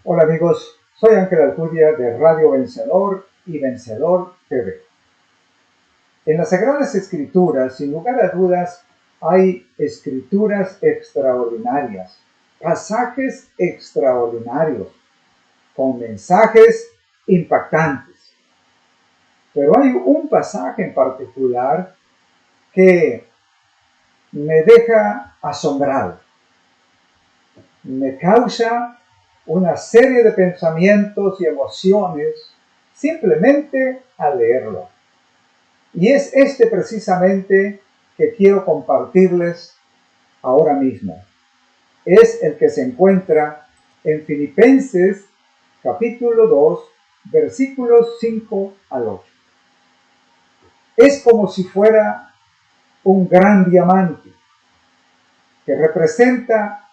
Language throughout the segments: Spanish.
Hola amigos, soy Ángel Alcudia de Radio Vencedor y Vencedor TV. En las Sagradas Escrituras, sin lugar a dudas, hay escrituras extraordinarias, pasajes extraordinarios, con mensajes impactantes. Pero hay un pasaje en particular que me deja asombrado, me causa una serie de pensamientos y emociones simplemente al leerlo. Y es este precisamente que quiero compartirles ahora mismo. Es el que se encuentra en Filipenses capítulo 2, versículos 5 al 8. Es como si fuera un gran diamante que representa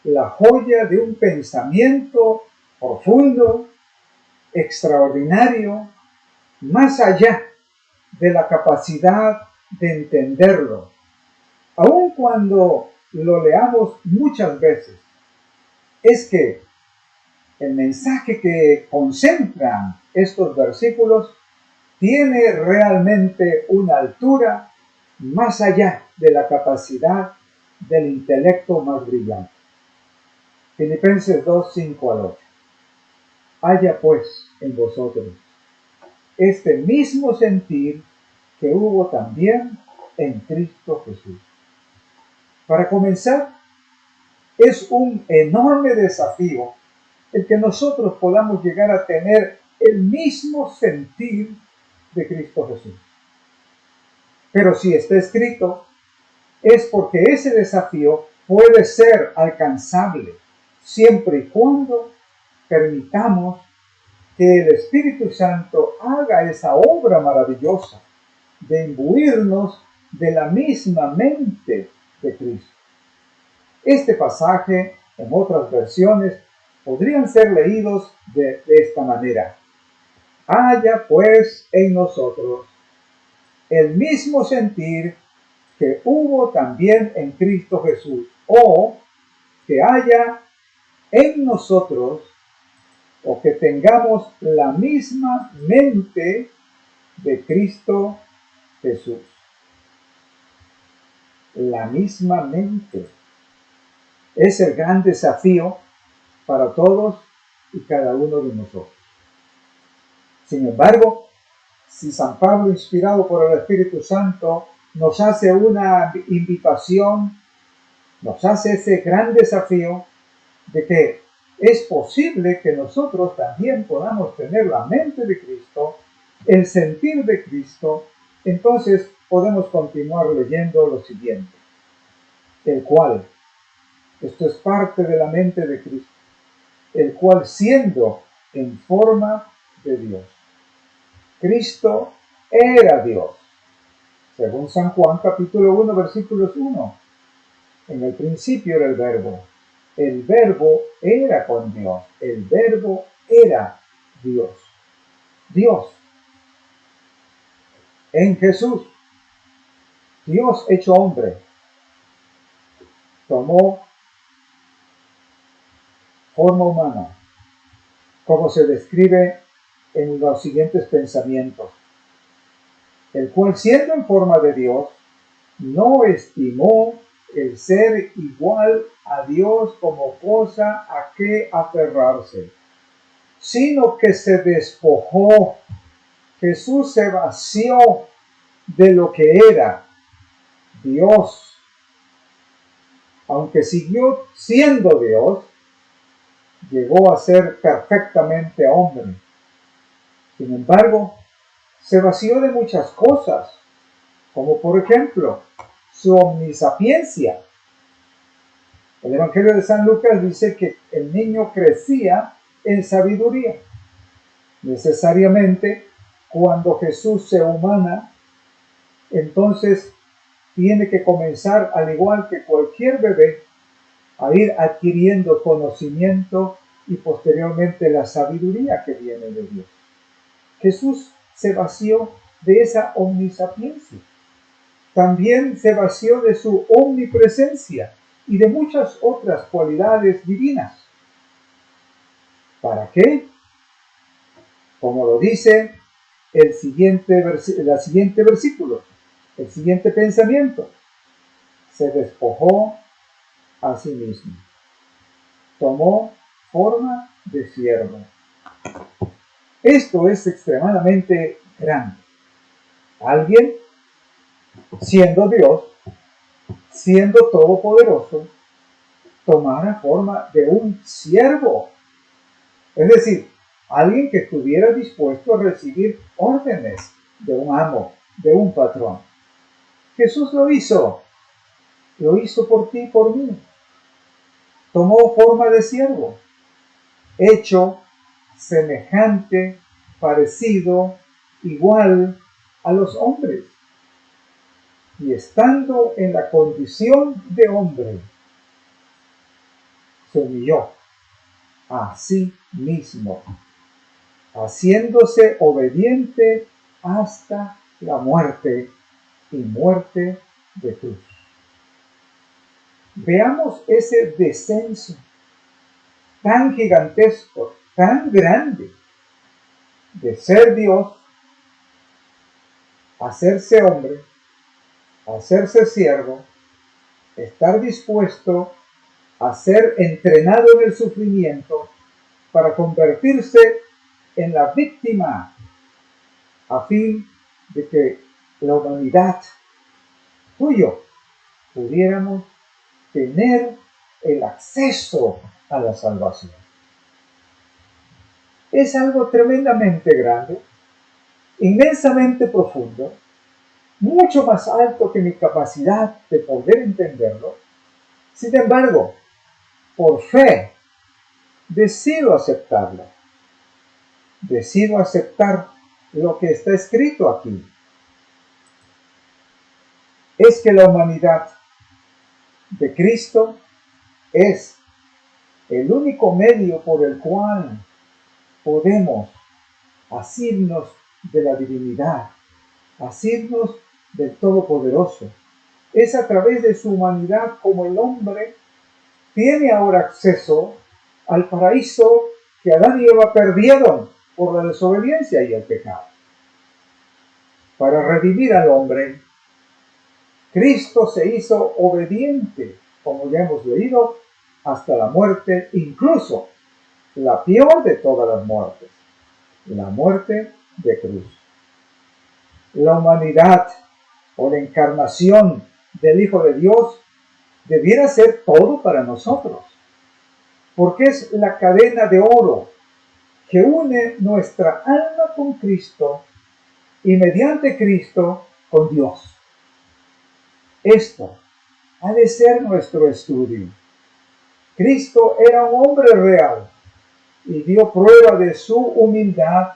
la joya de un pensamiento profundo, extraordinario, más allá de la capacidad de entenderlo. Aun cuando lo leamos muchas veces, es que el mensaje que concentran estos versículos tiene realmente una altura más allá de la capacidad del intelecto más brillante. Filipenses 2, 5 al 8. Haya pues en vosotros este mismo sentir que hubo también en Cristo Jesús. Para comenzar, es un enorme desafío el que nosotros podamos llegar a tener el mismo sentir de Cristo Jesús. Pero si está escrito, es porque ese desafío puede ser alcanzable siempre y cuando permitamos que el Espíritu Santo haga esa obra maravillosa de imbuirnos de la misma mente de Cristo. Este pasaje, en otras versiones, podrían ser leídos de esta manera. Haya pues en nosotros el mismo sentir que hubo también en Cristo Jesús, o que haya en nosotros, o que tengamos la misma mente de Cristo Jesús. La misma mente. Es el gran desafío para todos y cada uno de nosotros. Sin embargo, si San Pablo, inspirado por el Espíritu Santo, nos hace una invitación, nos hace ese gran desafío de que es posible que nosotros también podamos tener la mente de Cristo, el sentir de Cristo, entonces podemos continuar leyendo lo siguiente, el cual, esto es parte de la mente de Cristo, el cual siendo en forma de Dios. Cristo era Dios. Según San Juan capítulo 1 versículos 1. En el principio era el verbo era con Dios, el verbo era Dios. Dios. En Jesús, Dios hecho hombre, tomó forma humana, como se describe en los siguientes pensamientos, el cual siendo en forma de Dios, no estimó el ser igual a Dios como cosa a que aferrarse, sino que se despojó. Jesús se vació de lo que era Dios. Aunque siguió siendo Dios, llegó a ser perfectamente hombre. Sin embargo, se vació de muchas cosas, como por ejemplo, su omnisapiencia. El Evangelio de San Lucas dice que el niño crecía en sabiduría. Necesariamente, cuando Jesús se humana, entonces tiene que comenzar, al igual que cualquier bebé, a ir adquiriendo conocimiento y posteriormente la sabiduría que viene de Dios. Jesús se vació de esa omnisapiencia. También se vació de su omnipresencia y de muchas otras cualidades divinas. ¿Para qué? Como lo dice el siguiente versículo, el siguiente pensamiento. Se despojó a sí mismo. Tomó forma de siervo. Esto es extremadamente grande. Alguien, siendo Dios, siendo todopoderoso, tomara forma de un siervo. Es decir, alguien que estuviera dispuesto a recibir órdenes de un amo, de un patrón. Jesús lo hizo por ti y por mí. Tomó forma de siervo, hecho semejante, parecido, igual a los hombres. Y estando en la condición de hombre, se humilló a sí mismo, haciéndose obediente hasta la muerte y muerte de cruz. Veamos ese descenso tan gigantesco, tan grande, de ser Dios, hacerse hombre, hacerse siervo, estar dispuesto a ser entrenado en el sufrimiento para convertirse en la víctima a fin de que la humanidad, tú y yo, pudiéramos tener el acceso a la salvación. Es algo tremendamente grande, inmensamente profundo, mucho más alto que mi capacidad de poder entenderlo. Sin embargo, por fe, decido aceptarlo. Decido aceptar lo que está escrito aquí. Es que la humanidad de Cristo es el único medio por el cual podemos asirnos de la divinidad, asirnos del Todopoderoso. Es a través de su humanidad como el hombre tiene ahora acceso al paraíso que Adán y Eva perdieron por la desobediencia y el pecado. Para redimir al hombre, Cristo se hizo obediente, como ya hemos leído, hasta la muerte, incluso la peor de todas las muertes, la muerte de cruz. La humanidad o la encarnación del Hijo de Dios debiera ser todo para nosotros, porque es la cadena de oro que une nuestra alma con Cristo y mediante Cristo con Dios. Esto ha de ser nuestro estudio. Cristo era un hombre real y dio prueba de su humildad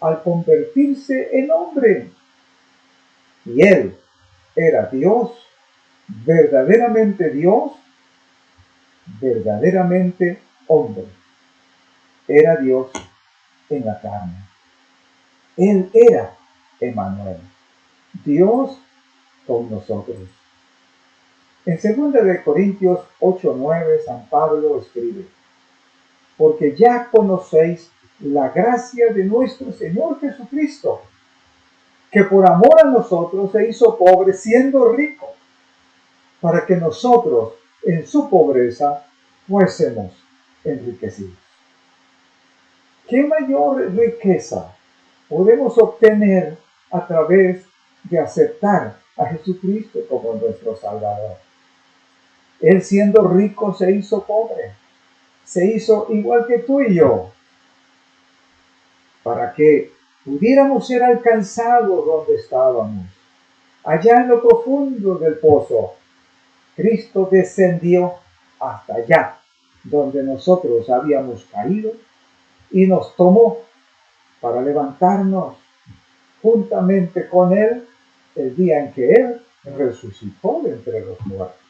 al convertirse en hombre. Y él era Dios, verdaderamente hombre. Era Dios en la carne. Él era Emmanuel, Dios con nosotros. En 2 Corintios 8:9, San Pablo escribe: porque ya conocéis la gracia de nuestro Señor Jesucristo, que por amor a nosotros se hizo pobre siendo rico, para que nosotros en su pobreza fuésemos enriquecidos. ¿Qué mayor riqueza podemos obtener a través de aceptar a Jesucristo como nuestro Salvador? Él siendo rico se hizo pobre, se hizo igual que tú y yo, para que pudiéramos ser alcanzados donde estábamos. Allá en lo profundo del pozo, Cristo descendió hasta allá, donde nosotros habíamos caído, y nos tomó para levantarnos juntamente con Él el día en que Él resucitó de entre los muertos.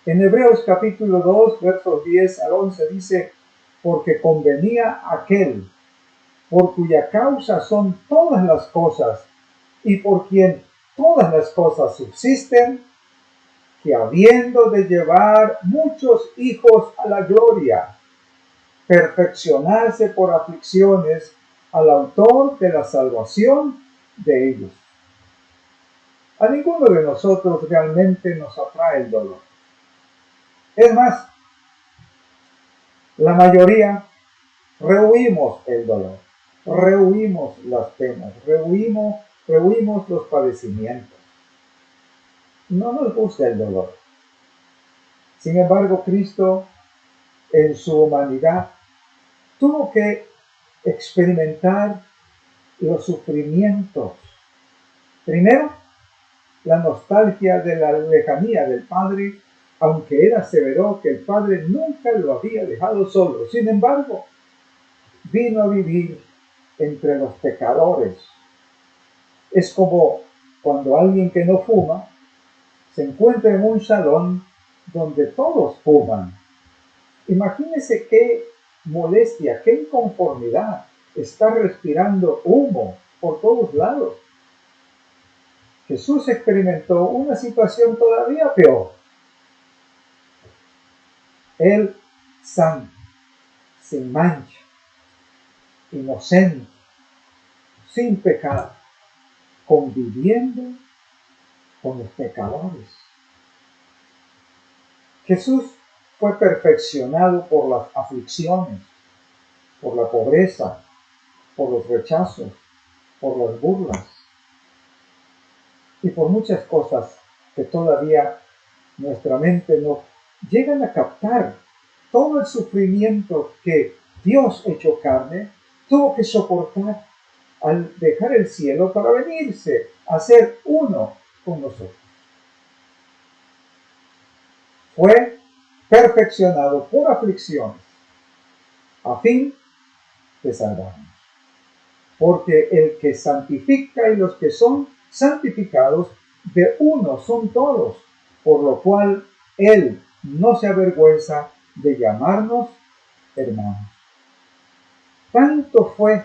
En Hebreos capítulo 2, versos 10 al 11 dice: porque convenía aquel por cuya causa son todas las cosas y por quien todas las cosas subsisten, que habiendo de llevar muchos hijos a la gloria, perfeccionarse por aflicciones al autor de la salvación de ellos. A ninguno de nosotros realmente nos atrae el dolor. Es más, la mayoría rehuimos el dolor, rehuimos las penas, rehuimos los padecimientos. No nos gusta el dolor. Sin embargo, Cristo, en su humanidad, tuvo que experimentar los sufrimientos. Primero, la nostalgia de la lejanía del Padre, aunque él aseveró que el Padre nunca lo había dejado solo. Sin embargo, vino a vivir entre los pecadores. Es como cuando alguien que no fuma se encuentra en un salón donde todos fuman. Imagínese qué molestia, qué inconformidad estar respirando humo por todos lados. Jesús experimentó una situación todavía peor. Él, santo, sin mancha, inocente, sin pecado, conviviendo con los pecadores. Jesús fue perfeccionado por las aflicciones, por la pobreza, por los rechazos, por las burlas y por muchas cosas que todavía nuestra mente no llegan a captar. Todo el sufrimiento que Dios hecho carne tuvo que soportar al dejar el cielo para venirse a ser uno con nosotros. Fue perfeccionado por aflicciones a fin de salvarnos. Porque el que santifica y los que son santificados de uno son todos, por lo cual Él no se avergüenza de llamarnos hermanos. Tanto fue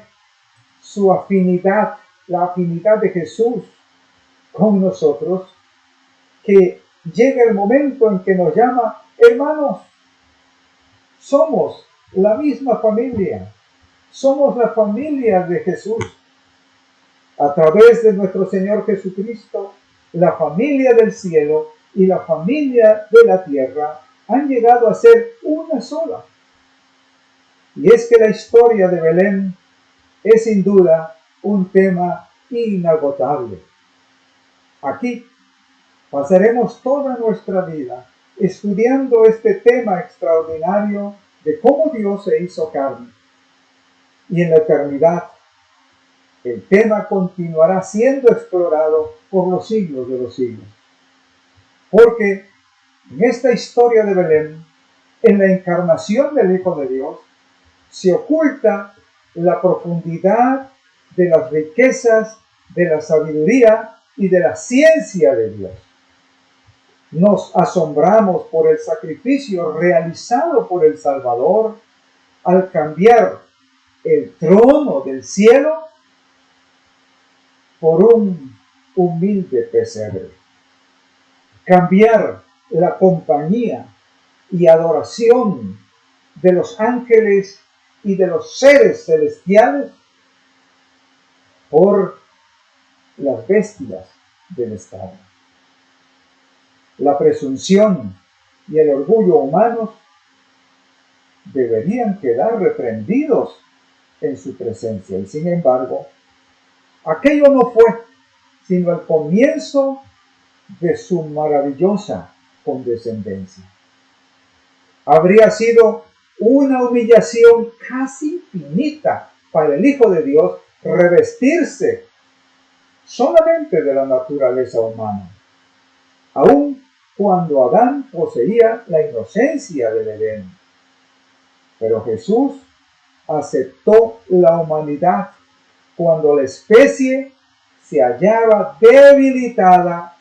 su afinidad, la afinidad de Jesús con nosotros, que llega el momento en que nos llama hermanos. Somos la misma familia. Somos la familia de Jesús. A través de nuestro Señor Jesucristo, la familia del cielo y la familia de la tierra han llegado a ser una sola. Y es que la historia de Belén es sin duda un tema inagotable. Aquí pasaremos toda nuestra vida estudiando este tema extraordinario de cómo Dios se hizo carne. Y en la eternidad, el tema continuará siendo explorado por los siglos de los siglos. Porque en esta historia de Belén, en la encarnación del Hijo de Dios, se oculta la profundidad de las riquezas, de la sabiduría y de la ciencia de Dios. Nos asombramos por el sacrificio realizado por el Salvador al cambiar el trono del cielo por un humilde pesebre. Cambiar la compañía y adoración de los ángeles y de los seres celestiales por las bestias del estado. La presunción y el orgullo humanos deberían quedar reprendidos en su presencia. Y sin embargo, aquello no fue sino el comienzo de su maravillosa condescendencia. Habría sido una humillación casi infinita para el Hijo de Dios revestirse solamente de la naturaleza humana, aun cuando Adán poseía la inocencia del Edén. Pero Jesús aceptó la humanidad cuando la especie se hallaba debilitada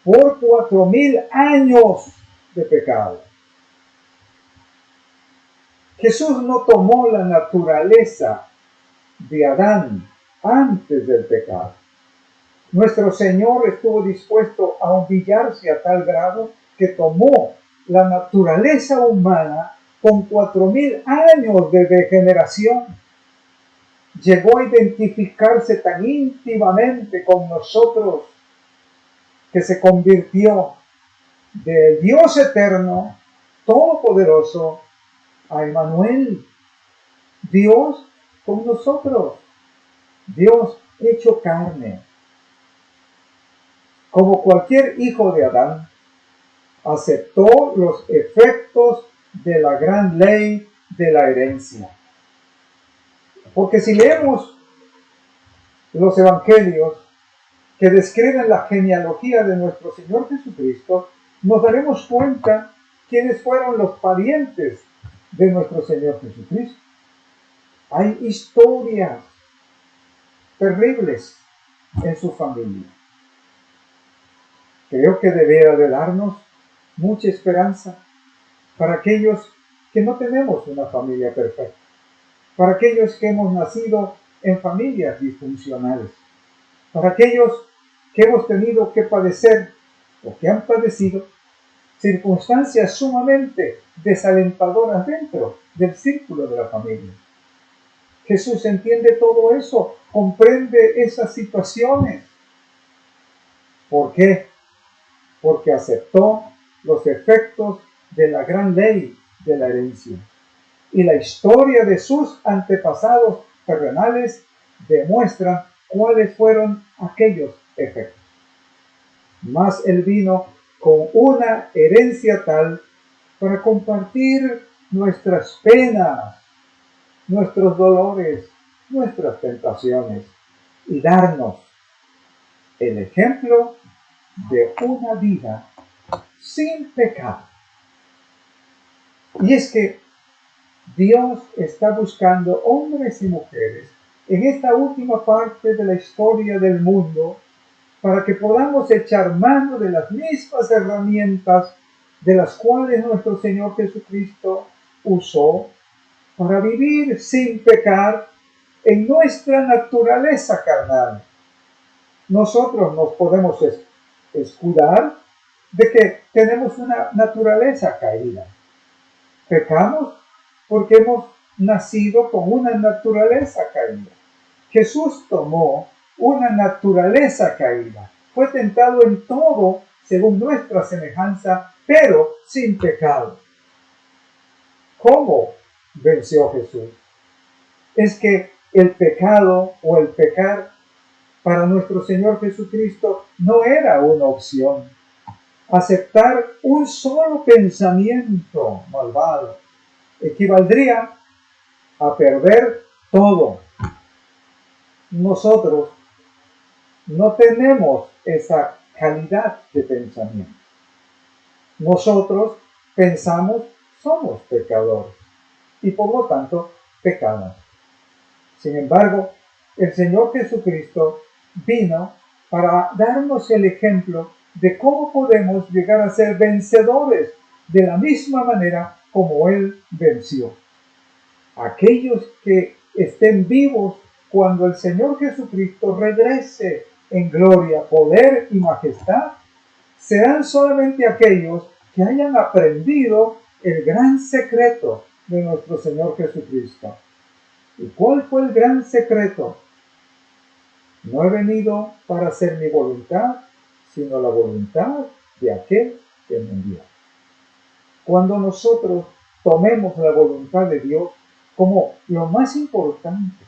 por 4000 años de pecado. Jesús no tomó la naturaleza de Adán antes del pecado. Nuestro Señor estuvo dispuesto a humillarse a tal grado que tomó la naturaleza humana con 4000 años de degeneración, llegó a identificarse tan íntimamente con nosotros que se convirtió del Dios eterno, todopoderoso, a Emmanuel, Dios con nosotros, Dios hecho carne. Como cualquier hijo de Adán, aceptó los efectos de la gran ley de la herencia. Porque si leemos los evangelios que describen la genealogía de nuestro Señor Jesucristo, nos daremos cuenta quiénes fueron los parientes de nuestro Señor Jesucristo. Hay historias terribles en su familia. Creo que debiera de darnos mucha esperanza para aquellos que no tenemos una familia perfecta, para aquellos que hemos nacido en familias disfuncionales, para aquellos que hemos tenido que padecer o que han padecido circunstancias sumamente desalentadoras dentro del círculo de la familia. Jesús entiende todo eso, comprende esas situaciones. ¿Por qué? Porque aceptó los efectos de la gran ley de la herencia. Y la historia de sus antepasados terrenales demuestra cuáles fueron aquellos efectos. Mas Él vino con una herencia tal para compartir nuestras penas, nuestros dolores, nuestras tentaciones y darnos el ejemplo de una vida sin pecado. Y es que Dios está buscando hombres y mujeres en esta última parte de la historia del mundo para que podamos echar mano de las mismas herramientas de las cuales nuestro Señor Jesucristo usó para vivir sin pecar en nuestra naturaleza carnal. Nosotros nos podemos escudar de que tenemos una naturaleza caída. Pecamos porque hemos nacido con una naturaleza caída. Jesús tomó una naturaleza caída. Fue tentado en todo según nuestra semejanza, pero sin pecado. ¿Cómo venció Jesús? Es que el pecado o el pecar para nuestro Señor Jesucristo no era una opción. Aceptar un solo pensamiento malvado equivaldría a perder todo. Nosotros no tenemos esa calidad de pensamiento. Nosotros pensamos somos pecadores y por lo tanto pecamos. Sin embargo, el Señor Jesucristo vino para darnos el ejemplo de cómo podemos llegar a ser vencedores de la misma manera como Él venció. Aquellos que estén vivos cuando el Señor Jesucristo regrese en gloria, poder y majestad, serán solamente aquellos que hayan aprendido el gran secreto de nuestro Señor Jesucristo. ¿Y cuál fue el gran secreto? No he venido para hacer mi voluntad, sino la voluntad de aquel que me envió. Cuando nosotros tomemos la voluntad de Dios como lo más importante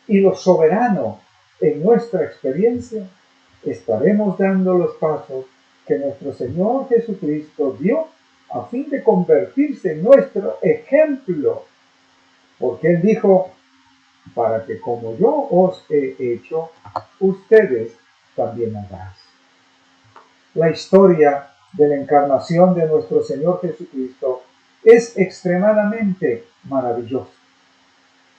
y lo soberano en nuestra experiencia, estaremos dando los pasos que nuestro Señor Jesucristo dio a fin de convertirse en nuestro ejemplo. Porque Él dijo, para que como yo os he hecho, ustedes también hagáis. La historia de la encarnación de nuestro Señor Jesucristo es extremadamente maravillosa.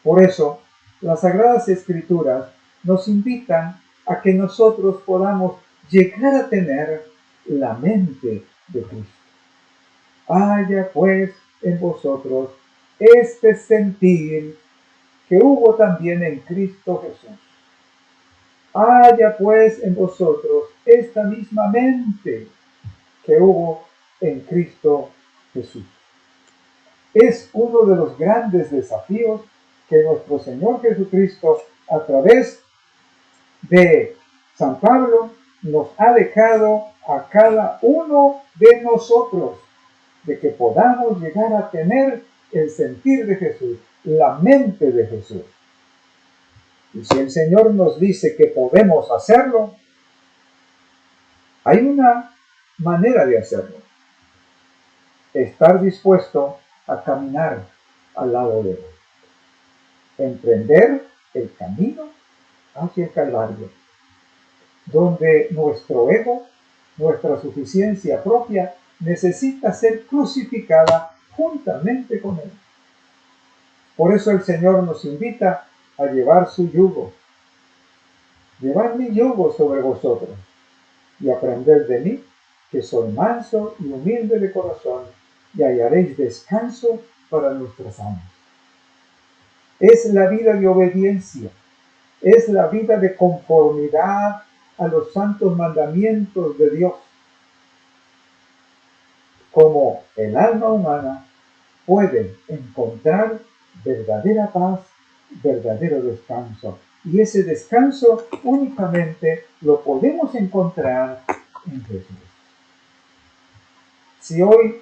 Por eso, las Sagradas Escrituras nos invitan a que nosotros podamos llegar a tener la mente de Cristo. Haya pues en vosotros este sentir que hubo también en Cristo Jesús. Haya pues en vosotros esta misma mente que hubo en Cristo Jesús. es uno de los grandes desafíos que nuestro Señor Jesucristo, a través de San Pablo, nos ha dejado a cada uno de nosotros, de que podamos llegar a tener el sentir de Jesús, la mente de Jesús. Y si el Señor nos dice que podemos hacerlo, hay una manera de hacerlo: estar dispuesto a caminar al lado de Él, emprender el camino hacia el Calvario, donde nuestro ego, nuestra suficiencia propia, necesita ser crucificada juntamente con Él. Por eso el Señor nos invita a llevar su yugo. Llevad mi yugo sobre vosotros y aprended de mí, que soy manso y humilde de corazón, y hallaréis descanso para nuestras almas. Es la vida de obediencia, es la vida de conformidad a los santos mandamientos de Dios. Como el alma humana puede encontrar verdadera paz, verdadero descanso. Y ese descanso únicamente lo podemos encontrar en Jesús. Si hoy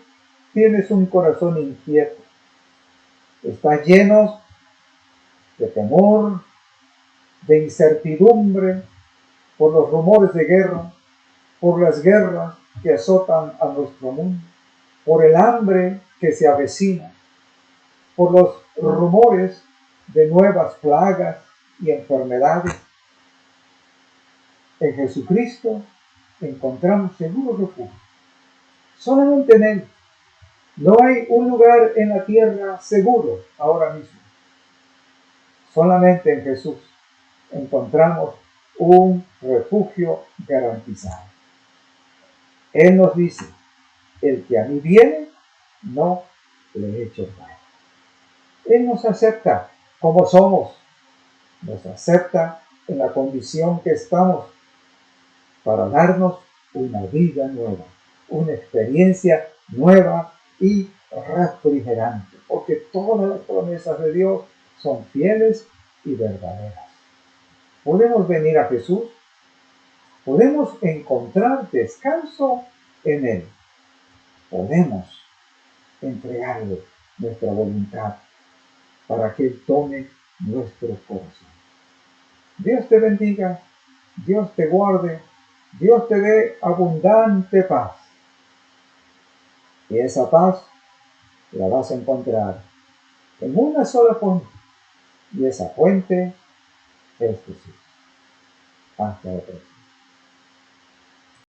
tienes un corazón inquieto, estás lleno de temor, de incertidumbre por los rumores de guerra, por las guerras que azotan a nuestro mundo, por el hambre que se avecina, por los rumores de nuevas plagas y enfermedades, en Jesucristo encontramos seguro refugio. Solamente en Él. No hay un lugar en la tierra seguro ahora mismo. Solamente en Jesús encontramos un refugio garantizado. Él nos dice: el que a mí viene, no le echo fuera. Él nos acepta como somos, nos acepta en la condición que estamos, para darnos una vida nueva, una experiencia nueva y refrigerante, porque todas las promesas de Dios son fieles y verdaderas. Podemos venir a Jesús, podemos encontrar descanso en Él, podemos entregarle nuestra voluntad para que Él tome nuestro corazón. Dios te bendiga, Dios te guarde, Dios te dé abundante paz. Y esa paz la vas a encontrar en una sola fuente, y esa fuente es Jesús. Hasta la próxima.